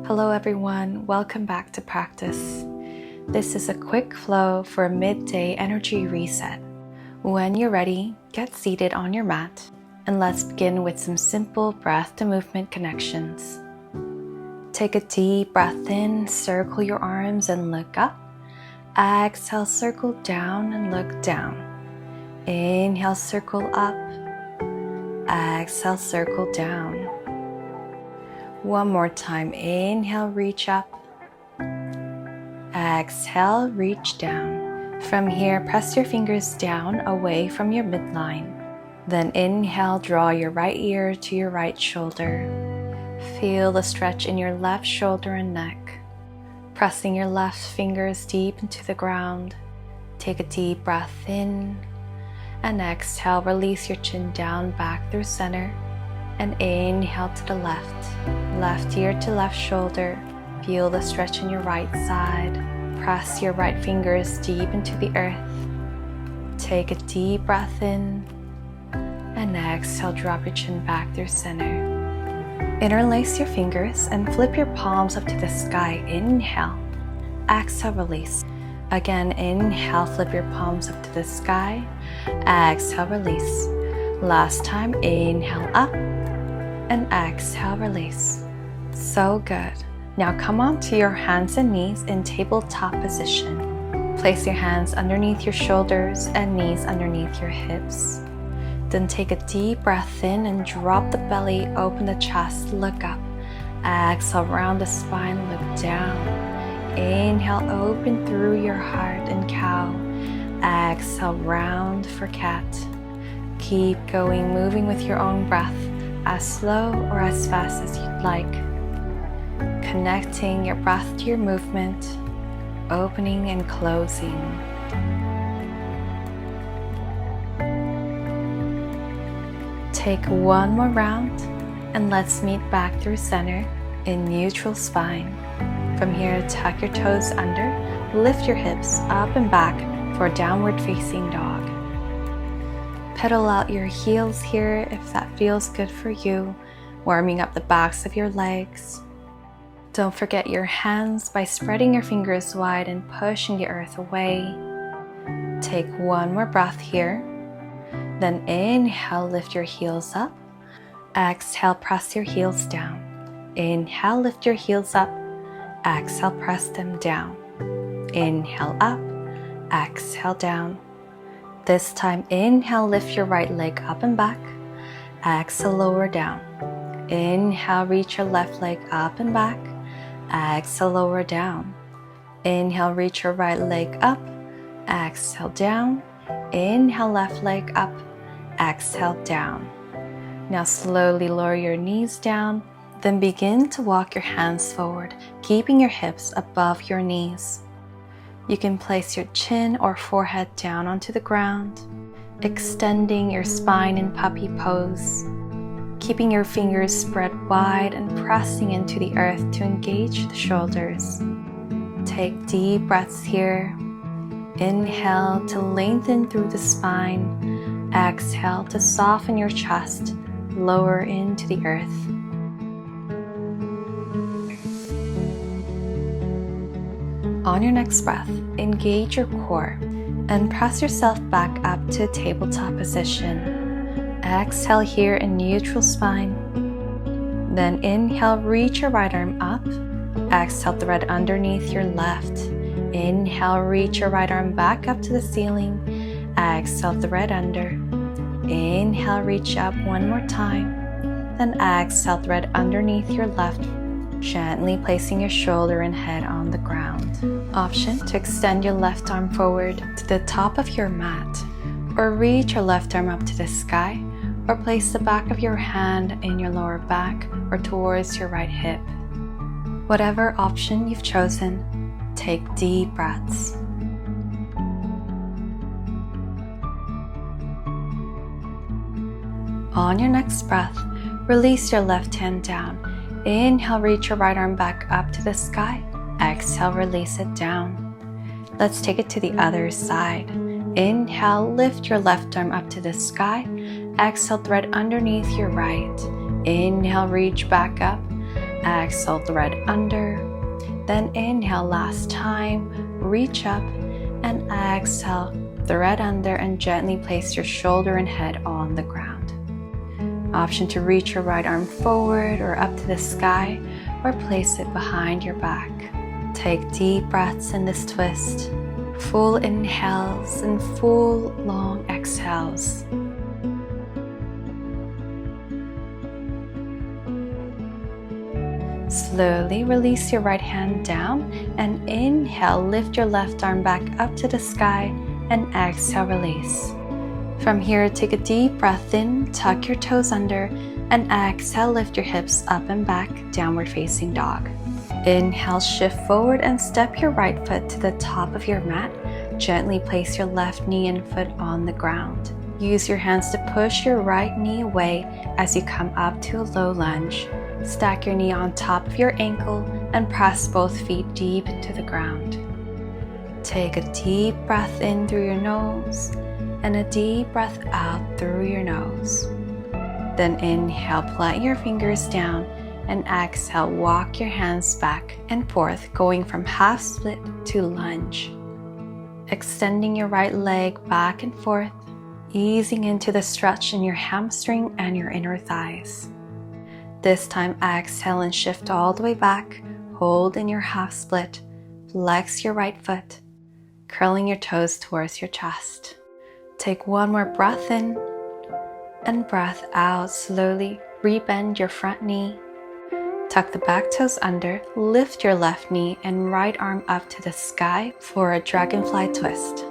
Hello everyone, welcome back to practice. This is a quick flow for a midday energy reset. When you're ready, get seated on your mat and let's begin with some simple breath to movement connections. Take a deep breath in, circle your arms and look up. Exhale, circle down and look down. Inhale, circle up. Exhale, circle down. One more time, inhale, reach up. Exhale, reach down. From here, press your fingers down away from your midline. Then inhale, draw your right ear to your right shoulder. Feel the stretch in your left shoulder and neck. Pressing your left fingers deep into the ground. Take a deep breath in. And exhale, release your chin down back through center. And inhale to the left ear to left shoulder. Feel the stretch in your right side. Press your right fingers deep into the earth. Take a deep breath in. And exhale, drop your chin back through center. Interlace your fingers and flip your palms up to the sky. Inhale. Exhale, release. Again, inhale, flip your palms up to the sky. Exhale, release. Last time, inhale up. And exhale, release. So good. Now come onto your hands and knees in tabletop position. Place your hands underneath your shoulders and knees underneath your hips. Then take a deep breath in and drop the belly, open the chest, look up. Exhale, round the spine, look down. Inhale, open through your heart and cow. Exhale, round for cat. Keep going, moving with your own breath, as slow or as fast as you'd like. Connecting your breath to your movement, opening and closing. Take one more round and let's meet back through center in neutral spine. From here, tuck your toes under, lift your hips up and back for downward facing dog. Pedal out your heels here if that feels good for you, warming up the backs of your legs. Don't forget your hands by spreading your fingers wide and pushing the earth away. Take one more breath here. Then inhale, lift your heels up. Exhale, press your heels down. Inhale, lift your heels up. Exhale, press them down. Inhale up. Exhale, down. This time, inhale, lift your right leg up and back. Exhale, lower down. Inhale, reach your left leg up and back. Exhale, lower down. Inhale, reach your right leg up. Exhale, down. Inhale, left leg up. Exhale, down. Now slowly lower your knees down. Then begin to walk your hands forward, keeping your hips above your knees. You can place your chin or forehead down onto the ground, extending your spine in puppy pose, keeping your fingers spread wide and pressing into the earth to engage the shoulders. Take deep breaths here. Inhale to lengthen through the spine. Exhale to soften your chest, lower into the earth. On your next breath, engage your core and press yourself back up to tabletop position. Exhale here in neutral spine. Then inhale, reach your right arm up. Exhale, thread underneath your left. Inhale, reach your right arm back up to the ceiling. Exhale, thread under. Inhale, reach up one more time. Then exhale, thread underneath your left, gently placing your shoulder and head on the ground. Option to extend your left arm forward to the top of your mat, or reach your left arm up to the sky, or place the back of your hand in your lower back or towards your right hip. Whatever option you've chosen, take deep breaths. On your next breath, release your left hand down. Inhale, reach your right arm back up to the sky. Exhale, release it down. Let's take it to the other side. Inhale, lift your left arm up to the sky. Exhale, thread underneath your right. Inhale, reach back up. Exhale, thread under. Then inhale last time, reach up, and exhale, thread under and gently place your shoulder and head on the ground. Option to reach your right arm forward or up to the sky, or place it behind your back. Take deep breaths in this twist, full inhales and full long exhales. Slowly release your right hand down and inhale, lift your left arm back up to the sky and exhale, release. From here, take a deep breath in, tuck your toes under, and exhale, lift your hips up and back, downward facing dog. Inhale, shift forward and step your right foot to the top of your mat. Gently place your left knee and foot on the ground. Use your hands to push your right knee away as you come up to a low lunge. Stack your knee on top of your ankle and press both feet deep into the ground. Take a deep breath in through your nose and a deep breath out through your nose. Then inhale, plant your fingers down, and exhale, walk your hands back and forth, going from half split to lunge. Extending your right leg back and forth, easing into the stretch in your hamstring and your inner thighs. This time, exhale and shift all the way back, hold in your half split, flex your right foot, curling your toes towards your chest. Take one more breath in and breath out slowly. Rebend your front knee, tuck the back toes under, lift your left knee and right arm up to the sky for a dragonfly twist.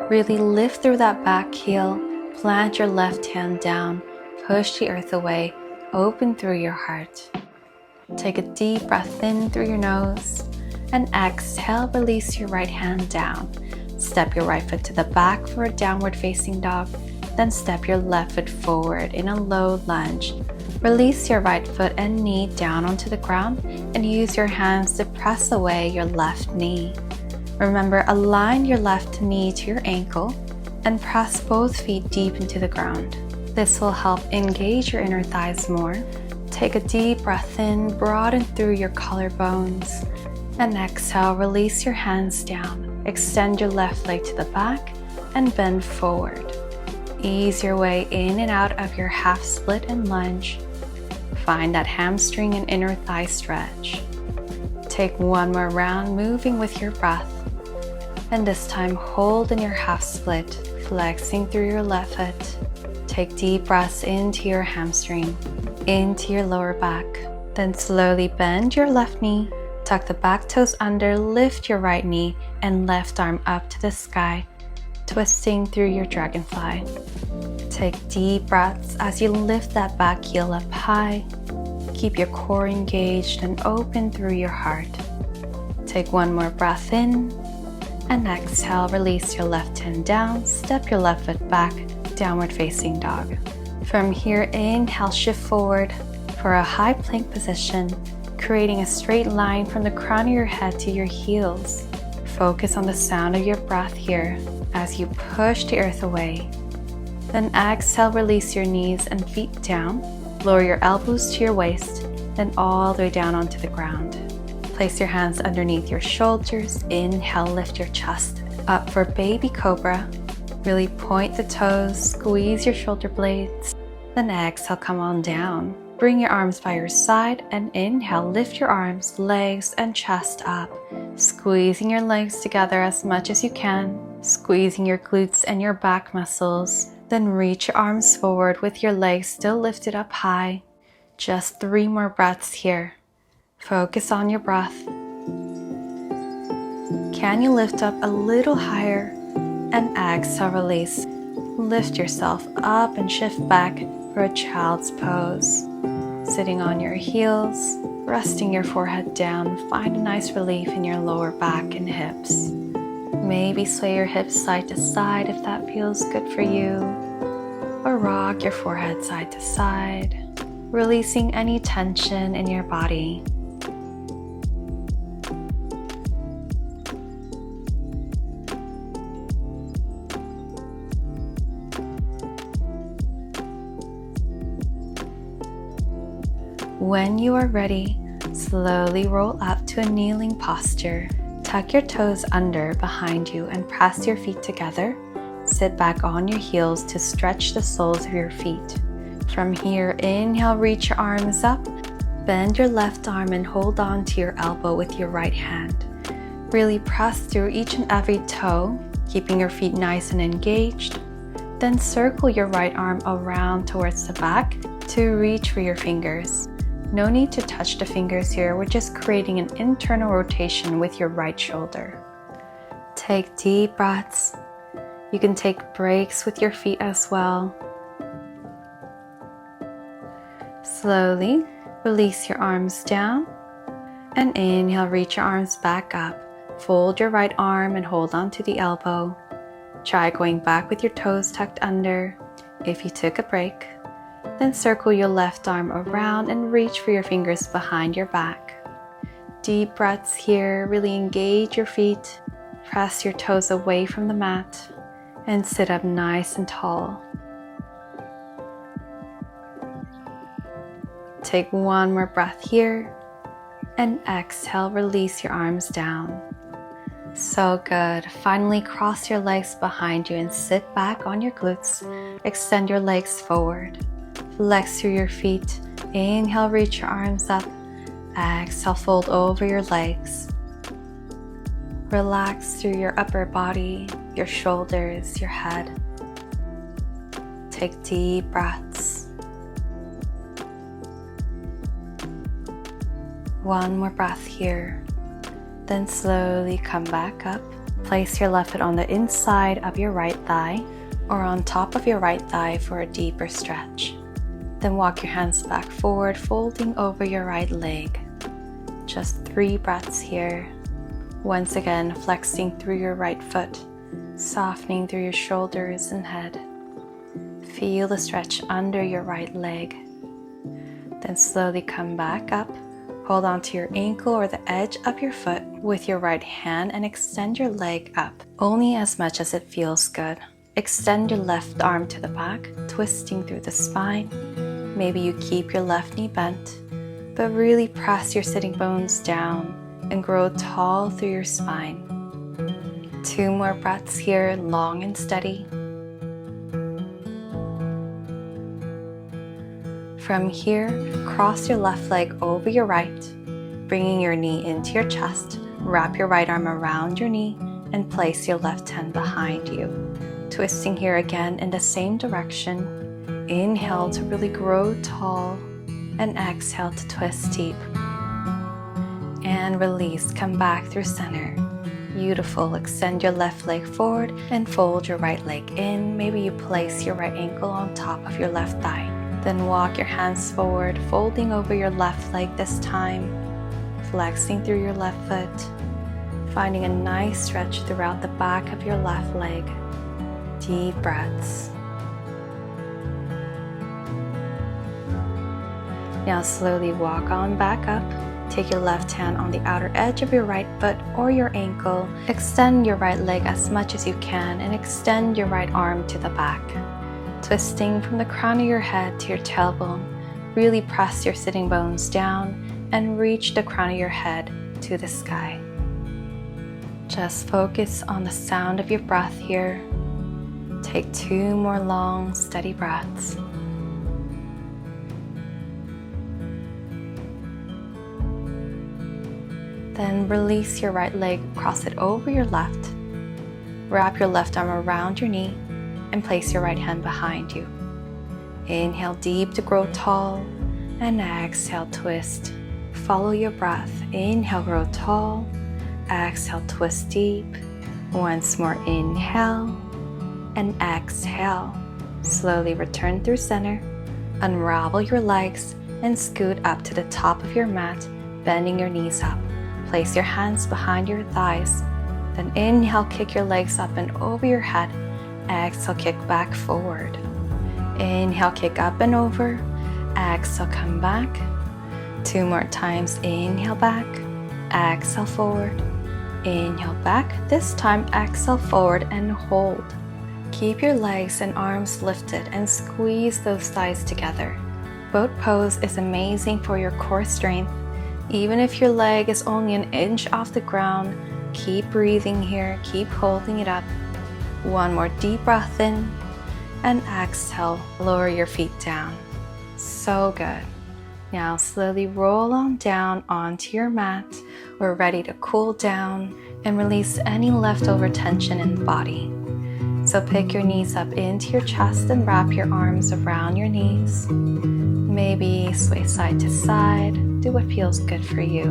Really lift through that back heel, plant your left hand down, push the earth away, open through your heart. Take a deep breath in through your nose and exhale, release your right hand down. Step your right foot to the back for a downward facing dog, then step your left foot forward in a low lunge. Release your right foot and knee down onto the ground and use your hands to press away your left knee. Remember, align your left knee to your ankle and press both feet deep into the ground. This will help engage your inner thighs more. Take a deep breath in, broaden through your collarbones, and exhale, release your hands down. Extend your left leg to the back and bend forward. Ease your way in and out of your half split and lunge. Find that hamstring and inner thigh stretch. Take one more round, moving with your breath. And this time, hold in your half split, flexing through your left foot. Take deep breaths into your hamstring, into your lower back. Then slowly bend your left knee, tuck the back toes under, lift your right knee and left arm up to the sky, twisting through your dragonfly. Take deep breaths as you lift that back heel up high. Keep your core engaged and open through your heart. Take one more breath in and exhale, release your left hand down, step your left foot back, downward facing dog. From here, inhale, shift forward for a high plank position, creating a straight line from the crown of your head to your heels. Focus on the sound of your breath here as you push the earth away. Then exhale, release your knees and feet down. Lower your elbows to your waist, then all the way down onto the ground. Place your hands underneath your shoulders. Inhale, lift your chest up for baby cobra. Really point the toes, squeeze your shoulder blades. Then exhale, come on down. Bring your arms by your side and inhale, lift your arms, legs, and chest up. Squeezing your legs together as much as you can, squeezing your glutes and your back muscles. Then reach your arms forward with your legs still lifted up high. Just 3 more breaths here. Focus on your breath. Can you lift up a little higher? And exhale, release. Lift yourself up and shift back for a child's pose. Sitting on your heels, resting your forehead down, find a nice relief in your lower back and hips. Maybe sway your hips side to side if that feels good for you, or rock your forehead side to side, releasing any tension in your body. When you are ready, Slowly roll up to a kneeling posture. Tuck your toes under behind you and press your feet together. Sit back on your heels to stretch the soles of your feet. From here, inhale, reach your arms up. Bend your left arm and hold on to your elbow with your right hand. Really press through each and every toe, keeping your feet nice and engaged. Then circle your right arm around towards the back to reach for your fingers. No need to touch the fingers here, we're just creating an internal rotation with your right shoulder. Take deep breaths. You can take breaks with your feet as well. Slowly release your arms down and inhale, reach your arms back up. Fold your right arm and hold on to the elbow. Try going back with your toes tucked under. If you took a break, then circle your left arm around and reach for your fingers behind your back. Deep breaths here, really engage your feet. Press your toes away from the mat and sit up nice and tall. Take one more breath here and exhale, release your arms down. So good. Finally, cross your legs behind you and sit back on your glutes. Extend your legs forward. Flex through your feet. Inhale, reach your arms up. Exhale, fold over your legs. Relax through your upper body, your shoulders, your head. Take deep breaths. One more breath here. Then slowly come back up. Place your left foot on the inside of your right thigh or on top of your right thigh for a deeper stretch. Then walk your hands back forward, folding over your right leg. Just 3 breaths here. Once again, flexing through your right foot, softening through your shoulders and head. Feel the stretch under your right leg. Then slowly come back up. Hold on to your ankle or the edge of your foot with your right hand and extend your leg up, only as much as it feels good. Extend your left arm to the back, twisting through the spine. Maybe you keep your left knee bent, but really press your sitting bones down and grow tall through your spine. 2 more breaths here, long and steady. From here, cross your left leg over your right, bringing your knee into your chest. Wrap your right arm around your knee and place your left hand behind you. Twisting here again in the same direction. Inhale to really grow tall and exhale to twist deep. And release, come back through center. Beautiful. Extend your left leg forward and fold your right leg in. Maybe you place your right ankle on top of your left thigh. Then walk your hands forward, folding over your left leg this time. Flexing through your left foot. Finding a nice stretch throughout the back of your left leg. Deep breaths. Now slowly walk on back up. Take your left hand on the outer edge of your right foot or your ankle. Extend your right leg as much as you can and extend your right arm to the back. Twisting from the crown of your head to your tailbone. Really press your sitting bones down and reach the crown of your head to the sky. Just focus on the sound of your breath here. Take 2 more long, steady breaths. Then release your right leg, cross it over your left. Wrap your left arm around your knee and place your right hand behind you. Inhale deep to grow tall and exhale, twist. Follow your breath. Inhale, grow tall. Exhale, twist deep. Once more, inhale and exhale. Slowly return through center. Unravel your legs and scoot up to the top of your mat, bending your knees up. Place your hands behind your thighs. Then inhale, kick your legs up and over your head. Exhale, kick back forward. Inhale, kick up and over. Exhale, come back. 2 more times. Inhale back. Exhale forward. Inhale back. This time exhale forward and hold. Keep your legs and arms lifted and squeeze those thighs together. Boat pose is amazing for your core strength. Even if your leg is only an inch off the ground, keep breathing here, keep holding it up. One more deep breath in, and exhale, lower your feet down. So good. Now slowly roll on down onto your mat. We're ready to cool down and release any leftover tension in the body. So pick your knees up into your chest and wrap your arms around your knees. Maybe sway side to side. Do what feels good for you.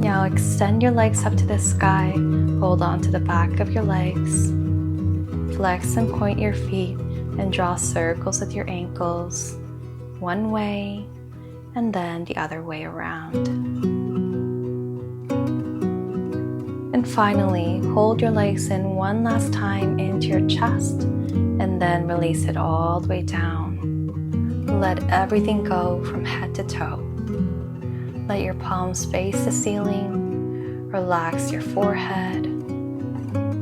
Now extend your legs up to the sky. Hold on to the back of your legs. Flex and point your feet and draw circles with your ankles. One way and then the other way around. And finally, hold your legs in one last time into your chest and then release it all the way down. Let everything go from head to toe. Let your palms face the ceiling. Relax your forehead.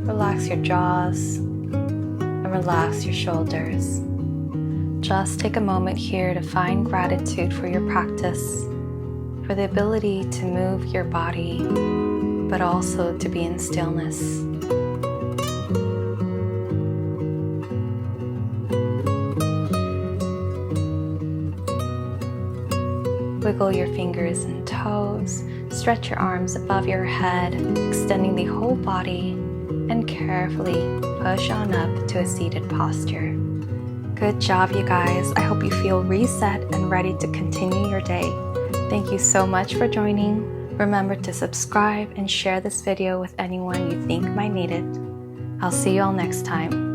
Relax your jaws. And relax your shoulders. Just take a moment here to find gratitude for your practice, for the ability to move your body, but also to be in stillness. Wiggle your fingers and toes, stretch your arms above your head, extending the whole body, and carefully push on up to a seated posture. Good job, you guys. I hope you feel reset and ready to continue your day. Thank you so much for joining. Remember to subscribe and share this video with anyone you think might need it. I'll see you all next time.